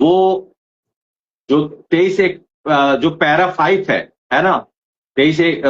वो जो 23 एक जो पैरा 5 है ना, 23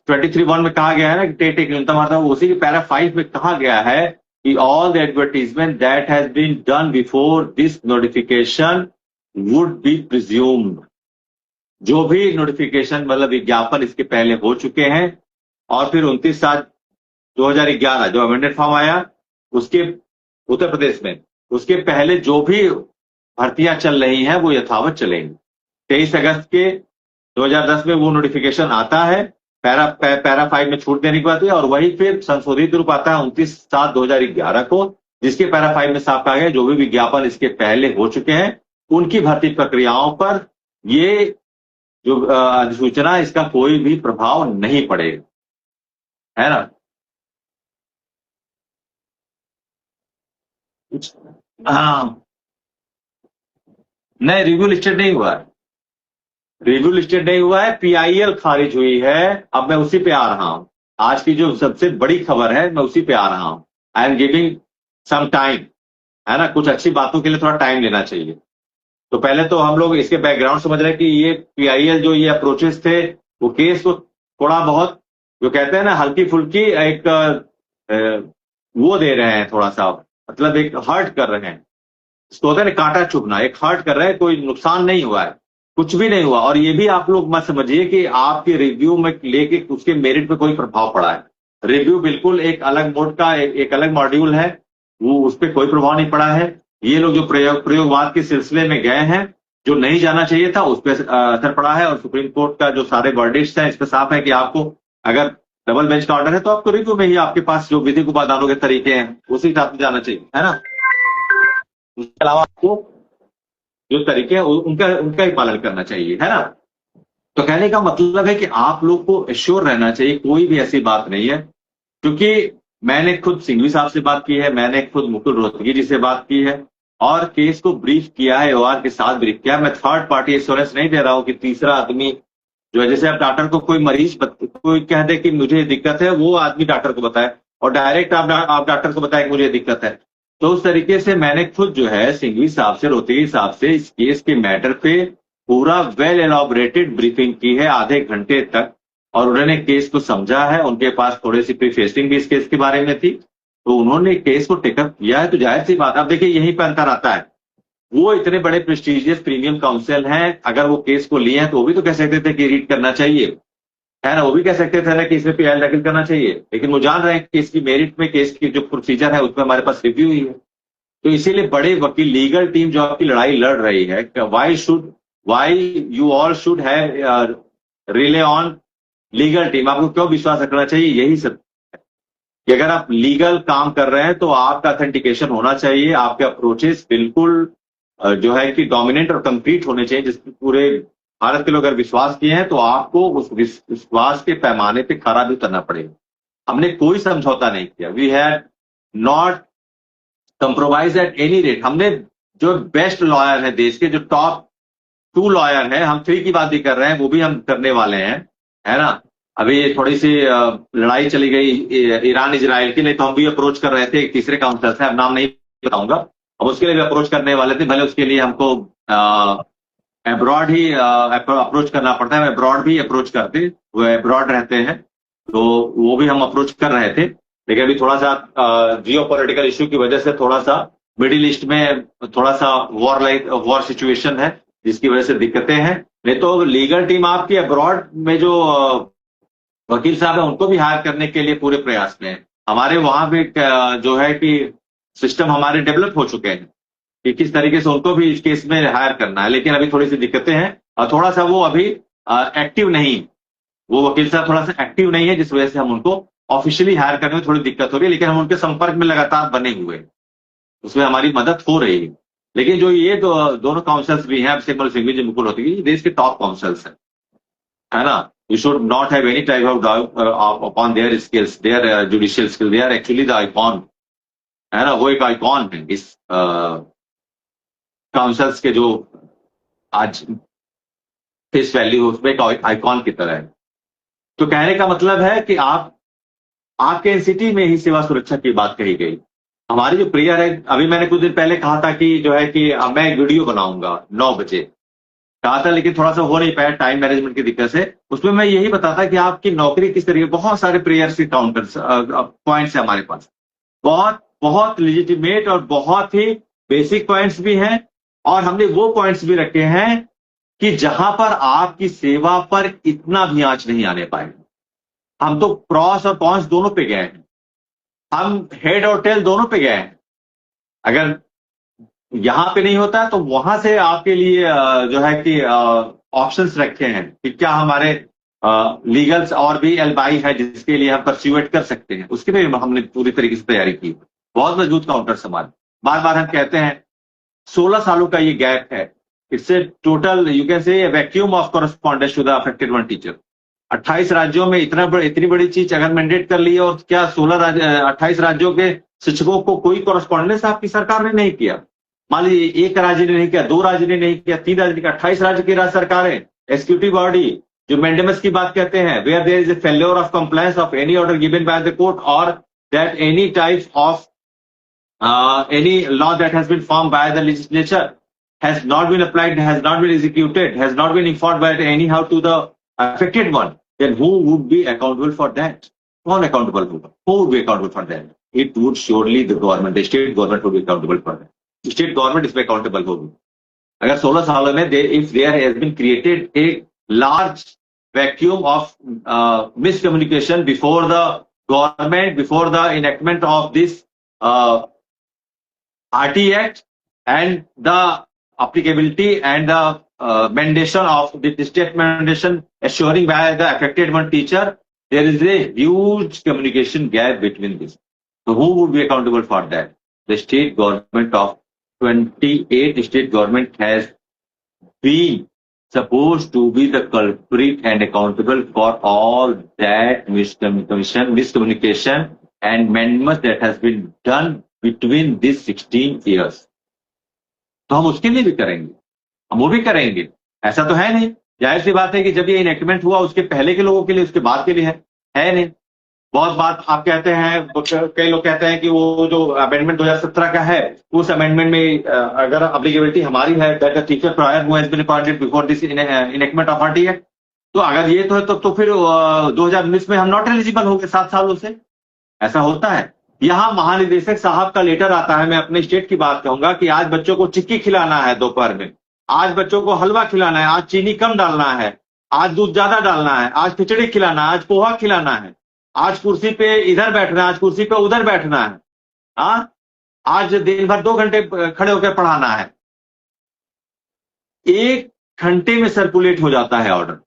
23(1) में कहा गया है ना कि टेट एक न्यूनतम आता है, उसी के पैरा 5 में कहा गया है कि all the advertisement that has been done before this notification would be presumed. जो भी नोटिफिकेशन मतलब विज्ञापन इसके पहले हो चुके हैं, और फिर 29/7/2011 जो अमेंडेड फॉर्म आया उसके उत्तर प्रदेश में, उसके पहले जो भी भर्तियां चल रही हैं वो यथावत चलेंगी। 23 अगस्त के 2010 में वो नोटिफिकेशन आता है, पैरा 5 में छूट देने की बात है, और वही फिर संशोधित रूप आता है 29/7/2011 को, जिसके पैरा 5 में साफ कहा गया जो भी विज्ञापन इसके पहले हो चुके हैं उनकी भर्ती प्रक्रियाओं पर ये जो अधिसूचना, इसका कोई भी प्रभाव नहीं पड़ेगा, है ना। हाँ, नहीं, रिव्यू लिस्टेड नहीं हुआ है, रिव्यू लिस्टेड नहीं हुआ है, पीआईएल खारिज हुई है। अब मैं उसी पे आ रहा हूं, आज की जो सबसे बड़ी खबर है मैं उसी पे आ रहा हूं। I am giving some time, है ना, कुछ अच्छी बातों के लिए थोड़ा टाइम लेना चाहिए। तो पहले तो हम लोग इसके बैकग्राउंड समझ रहे हैं कि ये पीआईएल जो ये अप्रोचेस थे वो केस को थोड़ा बहुत, जो कहते हैं ना, हल्की फुल्की एक वो दे रहे हैं, थोड़ा सा मतलब एक हर्ट कर रहे हैं, इसको होता है ना कांटा चुभना, एक हर्ट कर रहे हैं, कोई नुकसान नहीं हुआ है, कुछ भी नहीं हुआ। और ये भी आप लोग मत समझिए कि आपके रिव्यू में लेके उसके मेरिट पे कोई प्रभाव पड़ा है। रिव्यू बिल्कुल एक अलग मोड का एक अलग मॉड्यूल है, वो उस पर कोई प्रभाव नहीं पड़ा है। ये लोग जो प्रयोगवाद के सिलसिले में गए हैं, जो नहीं जाना चाहिए था उस पर असर पड़ा है। और सुप्रीम कोर्ट का जो सारे वर्डिक्ट्स हैं इस पर साफ है कि आपको अगर डबल बेंच का ऑर्डर है तो आपको रिव्यू में ही आपके पास जो विधिक उपादानों के तरीके हैं उसी हिसाब से जाना चाहिए, है ना। उसके अलावा आपको जो तरीके हैं उनका उनका ही पालन करना चाहिए, है ना। तो कहने का मतलब है कि आप लोग को एश्योर रहना चाहिए, कोई भी ऐसी बात नहीं है। क्योंकि मैंने खुद सिंघवी साहब से बात की है, मैंने खुद मुकुल रोहतगी जी से बात की है, और केस को ब्रीफ किया है, ओआर के साथ ब्रीफ किया है। मैं थर्ड पार्टी एश्योरेंस नहीं दे रहा हूं कि तीसरा आदमी जो है, जैसे आप डॉक्टर को कोई मरीज कोई कह दे कि मुझे दिक्कत है, वो आदमी डॉक्टर को बताए, और डायरेक्ट आप डॉक्टर को बताए कि मुझे दिक्कत है। तो उस तरीके से मैंने खुद जो है सिंघवी साहब से, रोहतगी साहब से इस केस के मैटर पे पूरा वेल एलॉबरेटेड ब्रीफिंग की है, आधे घंटे तक, और उन्होंने केस को समझा है। उनके पास थोड़ी सी प्रीफेसिंग भी इस केस के बारे में थी, तो उन्होंने केस को टेकअप किया है। तो जाहिर सी बात, अब देखिए यहीं पर अंतर आता है, वो इतने बड़े प्रेस्टिजियस प्रीमियम काउंसिल हैं, अगर वो केस को लिए हैं तो वो भी तो कह सकते थे कि रीड करना चाहिए, है ना, वो भी कह सकते थे ना कि इसमें पीआई दाखिल करना चाहिए। लेकिन वो जान रहे हैं कि इसकी मेरिट में केस की जो प्रोसीजर है उसमें हमारे पास रिव्यू ही है। तो इसीलिए बड़े वकील, लीगल टीम जो आपकी लड़ाई लड़ रही है, why you all should have relay on legal team, आपको क्यों विश्वास रखना चाहिए, यही सब कि अगर आप लीगल काम कर रहे हैं तो आपका ऑथेंटिकेशन होना चाहिए, आपके अप्रोचेस बिल्कुल जो है कि डोमिनेंट और कंप्लीट होने चाहिए, जिस पूरे भारत के लोग अगर विश्वास किए हैं तो आपको उस विश्वास के पैमाने पे खरा भी उतरना पड़ेगा। हमने कोई समझौता नहीं किया, we had not compromise at any rate. हमने जो बेस्ट लॉयर है देश के, जो टॉप 2 लॉयर हैं, हम 3 की बात भी कर रहे हैं, वो भी हम करने वाले हैं, है ना। अभी थोड़ी सी लड़ाई चली गई ईरान इजराइल की, नहीं तो हम भी अप्रोच कर रहे थे, एक तीसरे काउंसिल से, अब नाम नहीं बताऊंगा, हम उसके लिए भी अप्रोच करने वाले थे, भले उसके लिए हमको अब्रॉड ही अप्रोच करना पड़ता है। अब्रॉड भी अप्रोच करते, वो अब्रॉड रहते हैं, तो वो भी हम अप्रोच कर रहे थे। लेकिन अभी थोड़ा सा जियो पॉलिटिकल इश्यू की वजह से थोड़ा सा मिडिल ईस्ट में थोड़ा सा वॉर सिचुएशन है, जिसकी वजह से दिक्कतें हैं। नहीं तो लीगल टीम आपकी अब्रॉड में जो वकील साहब है उनको भी हायर करने के लिए पूरे प्रयास में है। हमारे वहां पे जो है कि सिस्टम हमारे डेवलप हो चुके हैं कि किस तरीके से उनको भी इस केस में हायर करना है। लेकिन अभी थोड़ी सी दिक्कतें हैं, और थोड़ा सा वो अभी एक्टिव नहीं, वो वकील साहब थोड़ा सा एक्टिव नहीं है, जिस वजह से हम उनको ऑफिशियली हायर करने में थोड़ी दिक्कत हो रही है। लेकिन हम उनके संपर्क में लगातार बने हुए हैं, उसमें हमारी मदद हो रही है। लेकिन जो ये दोनों काउंसिल्स भी हैं, सिंबल सिंघवी जी, मुकुल रोहतगी, देश के टॉप काउंसिल्स हैं, है ना। You should not have any type of doubt upon their skills, their judicial skills. They are actually the icon, है ना, वो एक आइकॉन है इस काउंसिल्स के, जो आज फेस वैल्यू उसमें एक आइकॉन की तरह है। तो कहने का मतलब है कि आपके एनसीटी में ही सेवा सुरक्षा की बात कही गई, हमारी जो प्रेयर है, अभी मैंने कुछ दिन पहले कहा था कि जो है कि मैं एक वीडियो बनाऊंगा 9 बजे, कहा था, लेकिन थोड़ा सा हो नहीं पाया टाइम मैनेजमेंट की दिक्कत से। उसमें मैं यही बताता कि आपकी नौकरी किस तरीके, बहुत सारे प्रेयर्स के काउंटर्स पॉइंट्स है हमारे पास, बहुत बहुत लेजिटिमेट और बहुत ही बेसिक पॉइंट्स भी हैं, और हमने वो पॉइंट्स भी रखे हैं कि जहां पर आपकी सेवा पर इतना भी आंच नहीं आने पाएगा। हम तो क्रॉस और पॉइंट्स दोनों पे गए हैं, हम हेड और टेल दोनों पे गए हैं। अगर यहां पे नहीं होता तो वहां से आपके लिए जो है कि ऑप्शंस रखे हैं कि क्या हमारे लीगल्स और भी एलबाई है जिसके लिए हम परस्यूएट कर सकते हैं, उसके लिए हमने पूरी तरीके से तैयारी की। बहुत मजबूत काउंटर समाज। बार बार हम कहते हैं 16 सालों का ये गैप है, it's a total you can say vacuum of correspondence to the affected one teacher. 28 राज्यों में इतनी बड़ी चीज अगर मैंडेट कर ली है, और क्या 28 राज्यों के शिक्षकों को कोई कॉरेस्पॉन्डेंस आपकी सरकार ने नहीं किया? मान लीजिए एक राज्य ने नहीं किया, 2 राज्य ने नहीं किया, 3 राज्य ने किया, 28 राज्य की राज्य सरकारें, एग्जीक्यूटिव बॉडी जो मैंडेमस की बात कहते हैं, where there is a failure of compliance of any order given by the court और that any type of any law that has been formed by the legislature has not been applied, has not been executed, has not been enforced by anyhow to the affected one, then who would be accountable for that? कौन accountable होगा? Who would be accountable for that? It would surely the government, the state government would be accountable for that. State government इसमें accountable होगी। अगर 16 सालों में if there has been created a large vacuum of miscommunication before the government, before the enactment of this RT Act and the applicability and the mandation of the state mandation assuring by the affected one teacher, there is a huge communication gap between this. So who would be accountable for that? The state government of 28 state government has been supposed to be the culprit and accountable for all that miscommunication and amendments that has been done between these 16 years. तो हम उसके लिए भी करेंगे, हम वो भी करेंगे, ऐसा तो है नहीं। जाहिर सी बात है कि जब ये इनेक्टमेंट हुआ उसके पहले के लोगों के लिए, उसके बाद के लिए है नहीं। बहुत बात आप कहते हैं, कई लोग कहते हैं कि वो जो अमेंडमेंट 2017 का है, उस अमेंडमेंट में अगर एप्लीकेबिलिटी हमारी है that the teacher prior who has been appointed before this enactment of RT act, तो अगर ये तो है तो फिर 2019 में हम नॉट एलिजिबल होंगे 7 सालों से। ऐसा होता है। यहां महानिदेशक साहब का लेटर आता है, मैं अपने स्टेट की बात कहूंगा कि आज बच्चों को चिक्की खिलाना है दोपहर में, आज बच्चों को हलवा खिलाना है, आज चीनी कम डालना है, आज दूध ज्यादा डालना है, आज खिचड़ी खिलाना है, आज पोहा खिलाना है, आज कुर्सी पे इधर बैठना है, आज कुर्सी पे उधर बैठना है, आज दिन भर 2 घंटे खड़े होकर पढ़ाना है। 1 घंटे में सर्कुलेट हो जाता है ऑर्डर,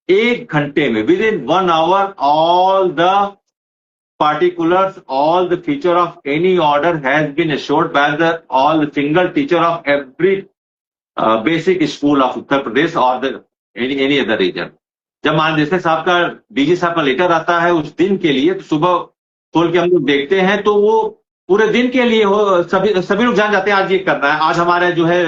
1 घंटे में, within 1 hour all the particulars, all the feature of any order has been assured by all the single teacher of every basic school of Uttar Pradesh or the any other region. जब महानिदेशक साहब का DG साहब का letter आता है उस दिन के लिए, तो सुबह खोल के हम लोग देखते हैं तो वो पूरे दिन के लिए हो, सभी लोग जान जाते हैं आज ये करना है, आज हमारा जो है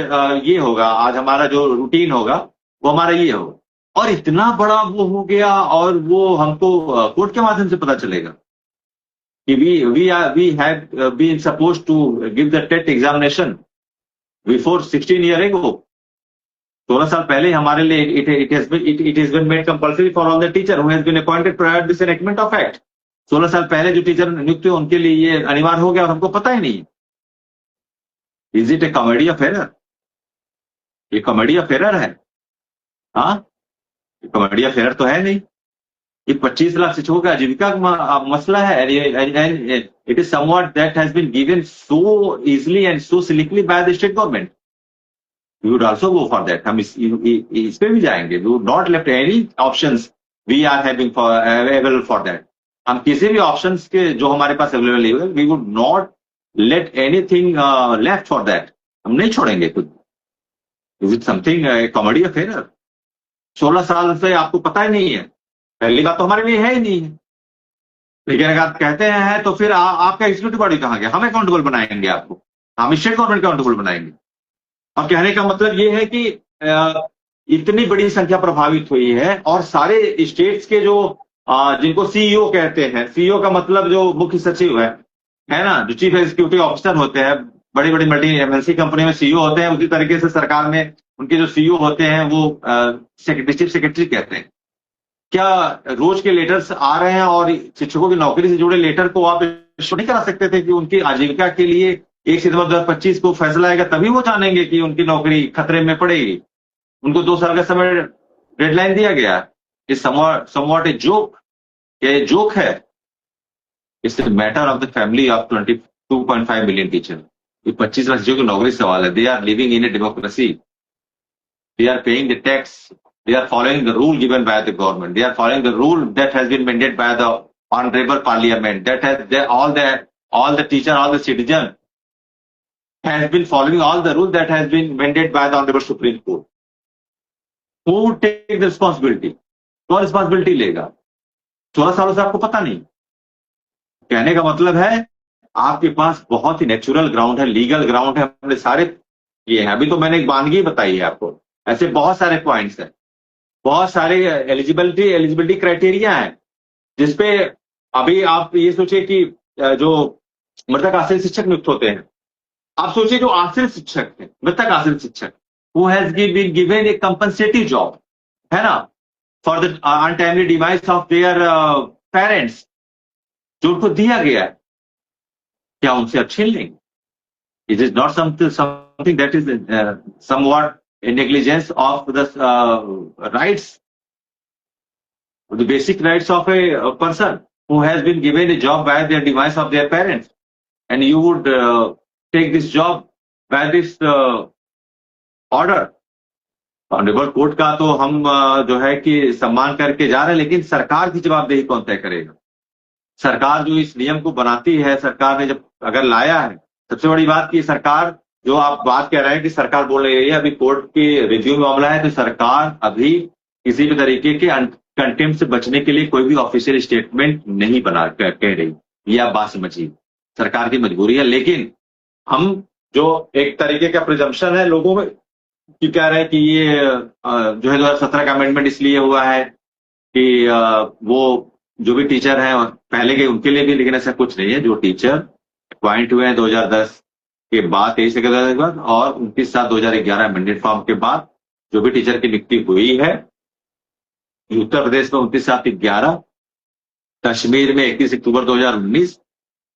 ये होगा, आज हमारा जो रूटीन होगा वो हमारा ये होगा। और इतना बड़ा वो हो गया, और वो हमको कोर्ट के माध्यम से पता चलेगा कि we have been supposed to give the TET examination before 16 years ago. 16 साल पहले हमारे लिए it has been made compulsory for all the teacher who has been appointed prior to this enactment of act. 16 साल पहले जो teacher नियुक्त हुए उनके लिए ये अनिवार्य हो गया और हमको पता ही नहीं। Is it a comedy of error? ये कॉमेडी ऑफ एरर है? कॉमेडी ऑफ एरर तो है नहीं। ये 25 लाख शिक्षकों का आजीविका का मसला है। It is somewhat that has been given so easily and so cynically by the state government. We would also go for that. हम इस पे भी जाएंगे। We would not left any options we are having available for that. हम किसी भी options के जो हमारे पास अवेलेबल है, we would not let anything left for that. हम नहीं छोड़ेंगे कुछ। Is it something comedy of error? 16 साल से आपको पता ही नहीं है। पहली बात तो हमारे लिए है ही नहीं है। लेकिन अगर आप कहते हैं तो फिर आपका एग्जीक्यूटिव बॉडी कहाँ गया? हम अकाउंटेबल बनाएंगे आपको, हम स्टेट गवर्नमेंट अकाउंटेबल बनाएंगे। और कहने का मतलब ये है कि इतनी बड़ी संख्या प्रभावित हुई है और सारे स्टेट्स के जो जिनको सीईओ कहते हैं, सीईओ का मतलब जो मुख्य सचिव है, है ना, जो चीफ एग्जीक्यूटिव ऑफिसर होते हैं बड़ी बड़ी मल्टी एमएनसी कंपनी में सीईओ होते हैं, उसी तरीके से सरकार में उनके जो सीईओ होते हैं वो चीफ सेक्रेटरी कहते हैं। क्या रोज के लेटर्स आ रहे हैं और शिक्षकों की नौकरी से जुड़े लेटर को आप इशू नहीं करा सकते थे कि उनकी आजीविका के लिए 1 सितंबर 2025 को फैसला आएगा, तभी वो जानेंगे कि उनकी नौकरी खतरे में पड़ेगी। उनको 2 साल का समय डेडलाइन दिया गया। ये समवॉट ए जोक, ये जोक है। It's matter of the family of 22.5 million teacher. ये 25 लाख जो की नौकरी सवाल है। They are living in a democracy, they are paying the tax, they are following the rule given by the government, they are following the rule that has been mandated by the honorable parliament, that has all the teacher, all the citizen has been following all the rules that has been mandated by the honorable supreme court. Who would take the responsibility? कौन responsibility लेगा? 16 सालों से आपको पता नहीं। कहने का मतलब है आपके पास बहुत ही नेचुरल ग्राउंड है, लीगल ग्राउंड है, हमने सारे ये हैं। अभी तो मैंने एक वानगी बताई है आपको, ऐसे बहुत सारे पॉइंट्स हैं, बहुत सारे एलिजिबिलिटी क्राइटेरिया है, जिसपे अभी आप ये सोचिए कि जो मृतक आश्रित शिक्षक नियुक्त होते हैं, आप सोचिए जो आश्रित शिक्षक है, मृतक आश्रित शिक्षक, who has been given a compensative job, है ना, for the untimely device of their parents, जो उनको दिया गया है, क्या उनसे आप छीन लेंगे? It is not something that is somewhat a negligence of the rights, the basic rights of a person who has been given a job by their device of their parents, and you would take this job by this order. Honourable court का तो हम जो है कि सम्मान करके जा रहे हैं, लेकिन सरकार की जवाबदेही कौन तय करेगा? सरकार जो इस नियम को बनाती है, सरकार ने जब अगर लाया है, सबसे बड़ी बात की सरकार जो आप बात कह रहे हैं कि सरकार बोल रही है अभी कोर्ट के रिव्यू में मामला है, तो सरकार अभी किसी भी तरीके के कंटेम्प्ट से बचने के लिए कोई भी ऑफिशियल स्टेटमेंट नहीं बना कह रही। ये आप बात समझिए, सरकार की मजबूरी है। लेकिन हम जो एक तरीके का प्रिजम्पशन है लोगों में कि कह रहे हैं कि ये जो है 2017 का अमेंडमेंट इसलिए हुआ है कि वो जो भी टीचर हैं पहले के उनके लिए भी, लेकिन ऐसा कुछ नहीं है। जो टीचर अपॉइंट हुए हैं 2010 के बाद, 23 के बाद और 29/7/2011 अमेंडेड फॉर्म के बाद जो भी टीचर की नियुक्ति हुई है, उत्तर प्रदेश में 29/7/11, कश्मीर में 31 अक्टूबर 2019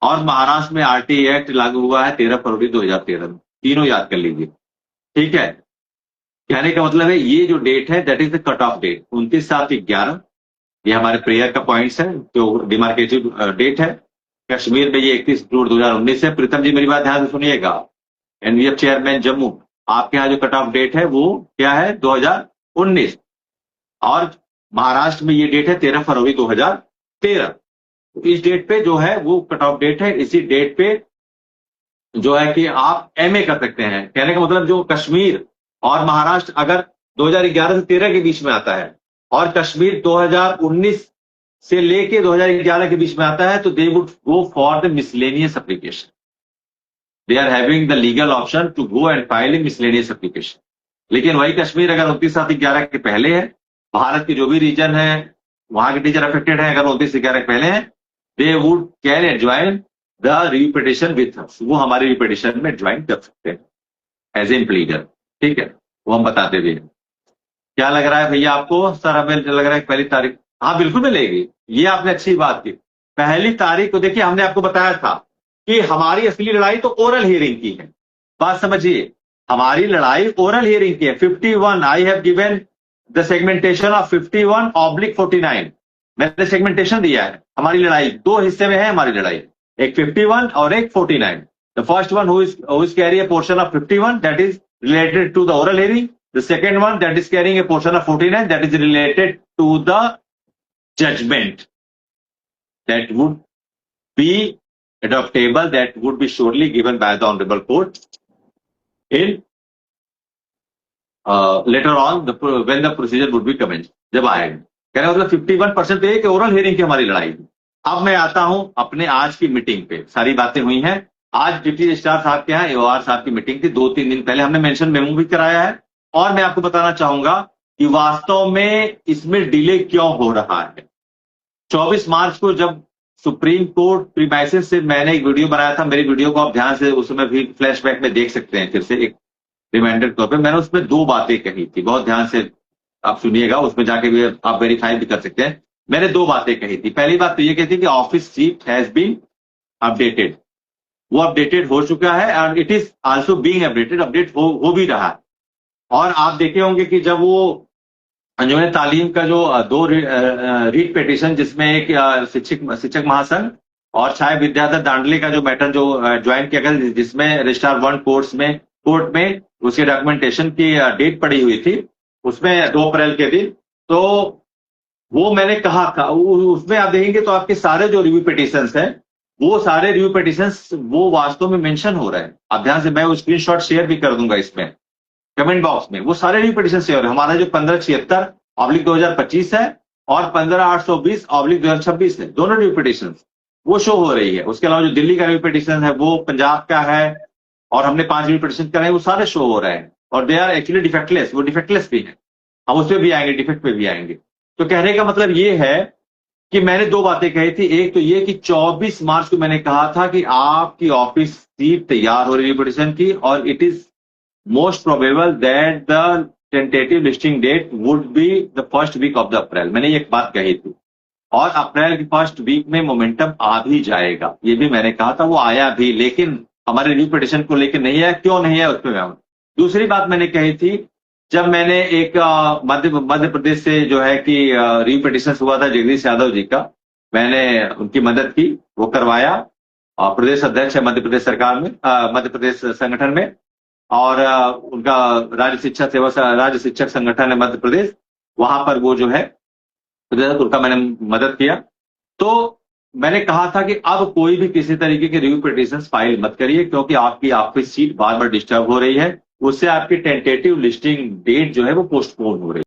और महाराष्ट्र में आरटी एक्ट लागू हुआ है 13 फरवरी 2013। तीनों याद कर लीजिए, ठीक है। कहने का मतलब है ये जो डेट है that is the cut off date 29/7/11। ये हमारे प्रेयर का पॉइंट्स है, जो डिमार्केटिव डेट है। कश्मीर में ये 31 अक्टूबर 2019 है। प्रीतम जी मेरी बात ध्यान से सुनिएगा, एनवीएफ चेयरमैन जम्मू, आपके यहाँ जो कट ऑफ डेट है वो क्या है? 2019। और महाराष्ट्र में ये डेट है 13 फरवरी 2013। तो इस डेट पे जो है वो कट ऑफ डेट है। इसी डेट पे जो है कि आप एमए कर सकते हैं। कहने का मतलब जो कश्मीर और महाराष्ट्र अगर 2011 से 13 के बीच में आता है और कश्मीर 2019 से लेके 2011 के बीच में आता है, तो they would go for the miscellaneous application. They are having the legal option to go and file a miscellaneous application. लेकिन वही कश्मीर अगर 29/7/11 के पहले है, भारत के जो भी रीजन है वहां के टीचर अफेक्टेड है, अगर 29/11 के पहले है, they would can adjoin the review petition with us. वो हमारी रिव्यू पिटिशन में ज्वाइन कर सकते हैं एज ए प्लीडर, ठीक है। वो हम बताते भी हैं। क्या लग रहा है भैया आपको? सर हमें लग रहा है पहली तारीख, हाँ बिल्कुल मिलेगी। ये आपने अच्छी बात की। पहली तारीख को देखिए हमने आपको बताया था कि हमारी असली लड़ाई तो ओरल हियरिंग की है। बात समझिए, हमारी लड़ाई ओरल हियरिंग की है। 51 I have given the segmentation of 51/49। मैंने सेगमेंटेशन दिया है। हमारी लड़ाई 2 हिस्से में है। हमारी लड़ाई एक 51 और एक 49। The first one who is carry a portion of 51 that is related to the oral hearing. The second one that is carrying a portion of 49 that is related to the judgment that would be adoptable, that would be surely given by the honorable court in later on when the procedure would be commenced, जब आएगा। कहने मतलब 51% तो एक oral hearing की हमारी लड़ाई। अब मैं आता हूं अपने आज की मीटिंग पे। सारी बातें हुई हैं। आज डिप्टी रजिस्ट्रार साहब के यहाँ एओआर साहब की मीटिंग थी 2-3 दिन पहले। हमने मेंशन मेमो भी कराया है और मैं आपको बताना चाहूंगा कि वास्तव में इसमें डिले क्यों हो रहा है। 24 मार्च को जब सुप्रीम कोर्ट प्रीमाइसेस से मैंने एक वीडियो बनाया था। मेरी वीडियो को आप ध्यान से उसमें भी फ्लैशबैक में देख सकते हैं, फिर से एक रिमाइंडर के तौर पे। मैंने उसमें 2 बातें कही थी, बहुत ध्यान से आप सुनिएगा, उसमें जाके भी आप वेरीफाई भी कर सकते हैं। मैंने 2 बातें कही थी। पहली बात तो ये कही थी कि office seat has been updated, वो अपडेटेड हो चुका है and it is also being updated, update हो भी रहा है। और आप देखे होंगे कि जब वो अंजुमन तालीम का जो 2 रीट पिटीशन, जिसमें एक शिक्षक महासंघ और छाया विद्याधर दांडले का जो मैटर जो ज्वाइन किया गया, जिसमें रजिस्ट्रार 1 कोर्ट में उसके डॉक्यूमेंटेशन की डेट पड़ी हुई थी, उसमें 2 अप्रैल के दिन, तो वो मैंने कहा था, उसमें आप देखेंगे तो आपके सारे जो रिव्यू पिटीशंस हैं, वो सारे रिव्यू पिटीशंस वो वास्तव में मेंशन हो रहे हैं। आप ध्यान से, मैं वो स्क्रीनशॉट शेयर भी कर दूंगा इसमें कमेंट बॉक्स में, वो सारे रिव्यू पिटीशन शेयर है। हमारा जो 1576/2025 है और 15820/2026 है, दोनों रिव्यू पिटीशन वो शो हो रही है। उसके अलावा जो दिल्ली का रिव्यू पिटीशन है, वो पंजाब का है, और हमने 5 रिव्यू पिटीशन करे हैं, वो सारे शो हो रहे हैं और दे आर एक्चुअली डिफेक्टलेस, वो डिफेक्टलेस भी है। हम उस पर भी आएंगे, डिफेक्ट पे भी आएंगे। तो कहने का मतलब ये है कि मैंने 2 बातें कही थी। एक तो ये कि 24 मार्च को मैंने कहा था कि आपकी ऑफिस सीट तैयार हो रही है पिटीशन की, और it is most probable that the tentative listing date would be the first week of the April. मैंने ये एक बात कही थी, और अप्रैल की फर्स्ट वीक में मोमेंटम आ भी जाएगा, ये भी मैंने कहा था। वो आया भी, लेकिन हमारे रिव्यू पिटीशन को लेकर नहीं आया। क्यों नहीं आया, उसमें मैं दूसरी बात मैंने कही थी, जब मैंने एक मध्य प्रदेश से जो है कि रिव्यू पिटीशन हुआ था जगदीश यादव जी का, मैंने उनकी मदद की, वो करवाया। प्रदेश अध्यक्ष है मध्य प्रदेश सरकार में, मध्य प्रदेश संगठन में, और उनका राज्य शिक्षक संगठन है मध्य प्रदेश, वहां पर वो जो है उनका मैंने मदद किया। तो मैंने कहा था कि अब कोई भी किसी तरीके के रिव्यू पिटीशन फाइल मत करिए, क्योंकि आपकी सीट बार बार डिस्टर्ब हो रही है, उससे आपकी टेंटेटिव लिस्टिंग डेट जो है वो पोस्टपोन हो रही है।